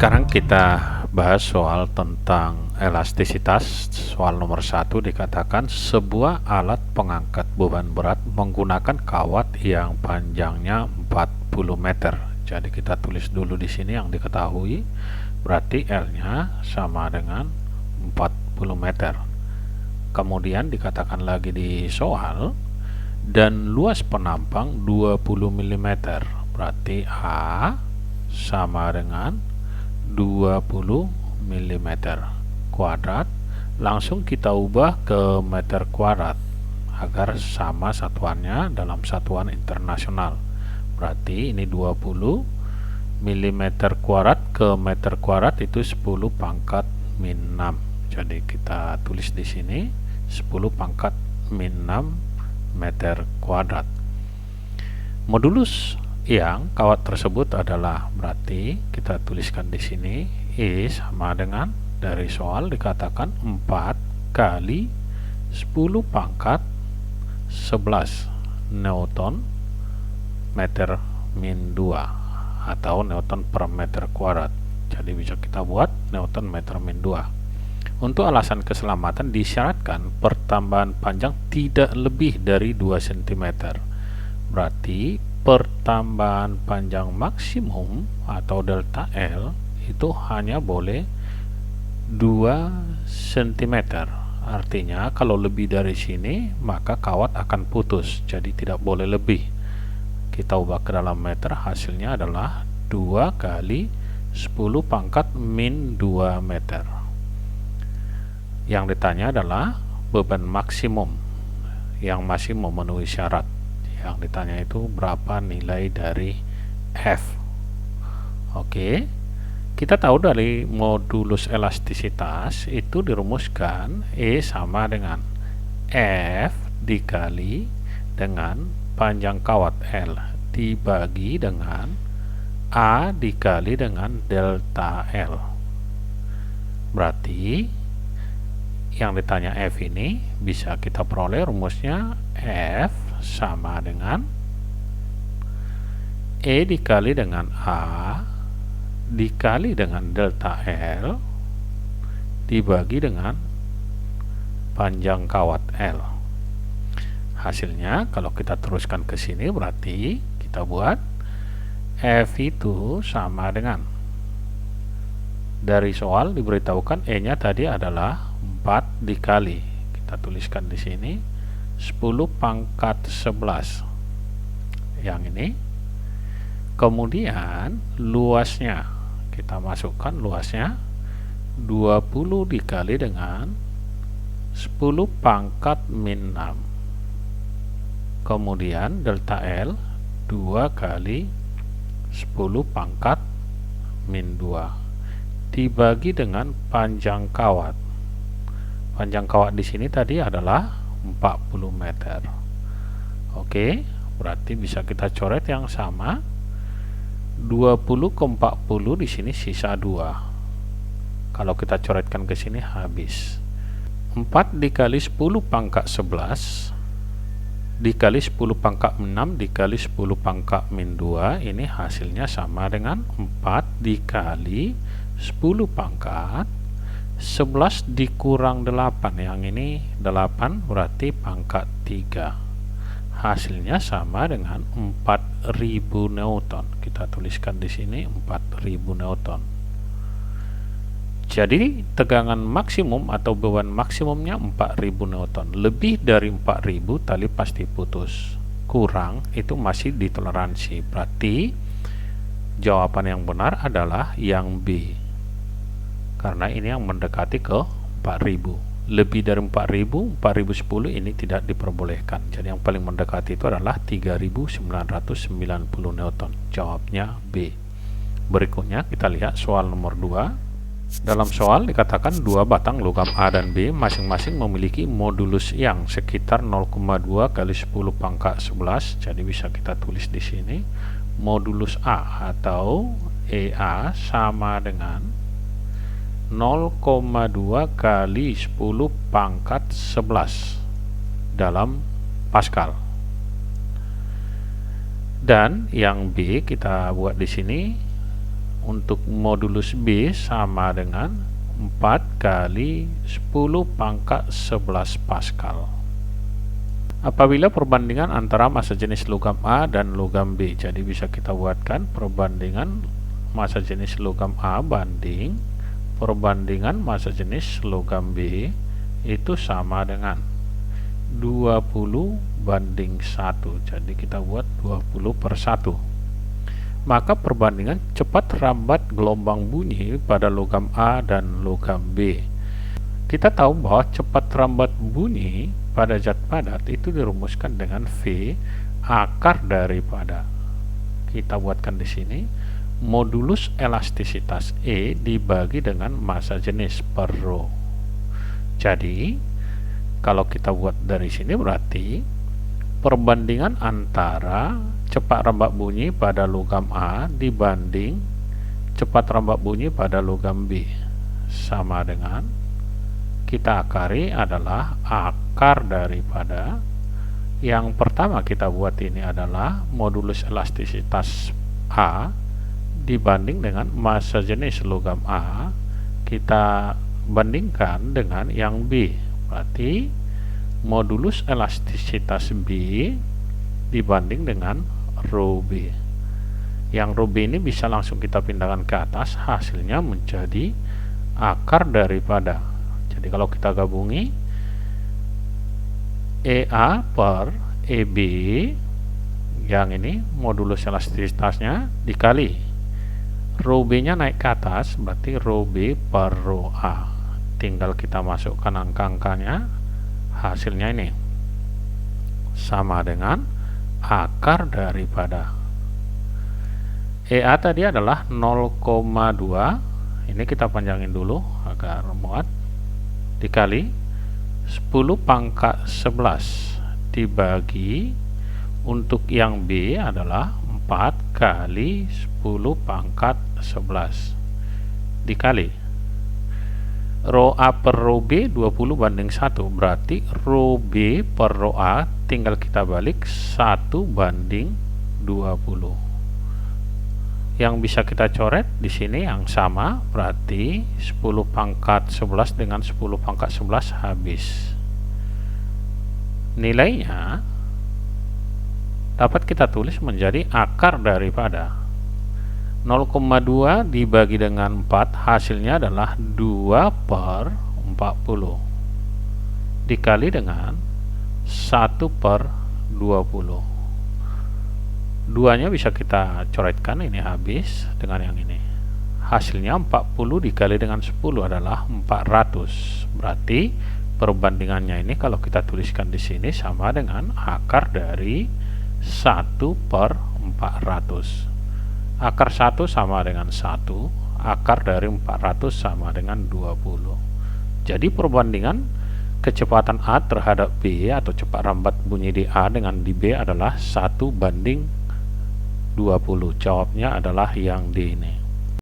Sekarang kita bahas soal tentang elastisitas. Soal nomor 1 dikatakan sebuah alat pengangkat beban berat menggunakan kawat yang panjangnya 40 meter. Jadi kita tulis dulu di sini yang diketahui, berarti L-nya sama dengan 40 meter. Kemudian dikatakan lagi di soal, dan luas penampang 20 mm, berarti A sama dengan 20 mm kuadrat. Langsung kita ubah ke meter kuadrat agar sama satuannya dalam satuan internasional. Berarti ini 20 mm kuadrat ke meter kuadrat itu 10 pangkat min 6. Jadi kita tulis di sini 10 pangkat min 6 meter kuadrat. Modulus yang kawat tersebut adalah, berarti kita tuliskan di sini E sama dengan, dari soal dikatakan 4 kali 10 pangkat 11 Newton meter min 2 atau Newton per meter kuadrat. Jadi bisa kita buat Newton meter min 2. Untuk alasan keselamatan disyaratkan pertambahan panjang tidak lebih dari 2 cm. Berarti pertambahan panjang maksimum atau delta L itu hanya boleh 2 cm. Artinya kalau lebih dari sini maka kawat akan putus, jadi tidak boleh lebih. Kita ubah ke dalam meter, hasilnya adalah 2 kali 10 pangkat min 2 meter. Yang ditanya adalah beban maksimum yang masih memenuhi syarat. Yang ditanya itu berapa nilai dari F. Oke, kita tahu dari modulus elastisitas itu dirumuskan E sama dengan F dikali dengan panjang kawat L dibagi dengan A dikali dengan delta L. Berarti yang ditanya F ini bisa kita peroleh rumusnya F sama dengan E dikali dengan A dikali dengan delta L dibagi dengan panjang kawat L. Hasilnya kalau kita teruskan ke sini berarti kita buat F itu sama dengan, dari soal diberitahukan E nya tadi adalah 4 dikali, kita tuliskan di sini 10 pangkat 11 yang ini. Kemudian luasnya kita masukkan, luasnya 20 dikali dengan 10 pangkat min 6. Kemudian delta L 2 kali 10 pangkat min 2 dibagi dengan panjang kawat. Panjang kawat di sini tadi adalah 40 meter. Oke, berarti bisa kita coret yang sama. 20 ke 40 di sini sisa 2. Kalau kita coretkan ke sini habis. 4 dikali 10 pangkat 11 dikali 10 pangkat 6 dikali 10 pangkat min 2, ini hasilnya sama dengan 4 dikali 10 pangkat 11 dikurang 8, yang ini 8 berarti pangkat 3. Hasilnya sama dengan 4000 Newton. Kita tuliskan di sini 4000 Newton. Jadi tegangan maksimum atau beban maksimumnya 4000 Newton. Lebih dari 4000 tali pasti putus. Kurang itu masih ditoleransi. Berarti jawaban yang benar adalah yang B. Karena ini yang mendekati ke 4000. Lebih dari 4000, 4010 ini tidak diperbolehkan. Jadi yang paling mendekati itu adalah 3990 Newton. Jawabnya B. Berikutnya kita lihat soal nomor 2. Dalam soal dikatakan dua batang logam A dan B masing-masing memiliki modulus yang sekitar 0,2 kali 10 pangkat 11. Jadi bisa kita tulis di sini modulus A atau EA sama dengan 0,2 kali 10 pangkat 11 dalam Pascal. Dan yang B kita buat di sini Untuk modulus B sama dengan 4 kali 10 pangkat 11 Pascal. Apabila perbandingan antara massa jenis logam A dan logam B, jadi bisa kita buatkan perbandingan massa jenis logam A banding perbandingan massa jenis logam B itu sama dengan 20 banding 1. Jadi kita buat 20/1. Maka perbandingan cepat rambat gelombang bunyi pada logam A dan logam B. Kita tahu bahwa cepat rambat bunyi pada zat padat itu dirumuskan dengan V akar daripada, kita buatkan di sini, modulus elastisitas E dibagi dengan massa jenis per rho. Jadi kalau kita buat dari sini berarti perbandingan antara cepat rambat bunyi pada logam A dibanding cepat rambat bunyi pada logam B sama dengan, kita akari adalah akar daripada, yang pertama kita buat ini adalah modulus elastisitas A dibanding dengan massa jenis logam A, kita bandingkan dengan yang B, berarti modulus elastisitas B dibanding dengan rho B. Yang rho B ini bisa langsung kita pindahkan ke atas, hasilnya menjadi akar daripada. Jadi kalau kita gabungi EA per EB, yang ini modulus elastisitasnya dikali rho B nya naik ke atas, berarti rho B per rho A. Tinggal kita masukkan angka-angkanya, hasilnya ini sama dengan akar daripada EA tadi adalah 0,2, ini kita panjangin dulu agar muat, dikali 10 pangkat 11 dibagi, untuk yang B adalah 4 kali 10 pangkat 11 dikali rho A per rho B 20 banding 1, berarti rho B per rho A tinggal kita balik 1 banding 20. Yang bisa kita coret di sini yang sama, berarti 10 pangkat 11 dengan 10 pangkat 11 habis. Nilainya dapat kita tulis menjadi akar daripada 0,2 dibagi dengan 4, hasilnya adalah 2/40 dikali dengan 1/20. Duanya bisa kita coretkan, ini habis dengan yang ini. Hasilnya 40 dikali dengan 10 adalah 400. Berarti perbandingannya ini kalau kita tuliskan di sini sama dengan akar dari 1/400. Akar 1 sama dengan 1, akar dari 400 sama dengan 20. Jadi perbandingan kecepatan A terhadap B atau cepat rambat bunyi di A dengan di B adalah 1/20. Jawabnya adalah yang D ini.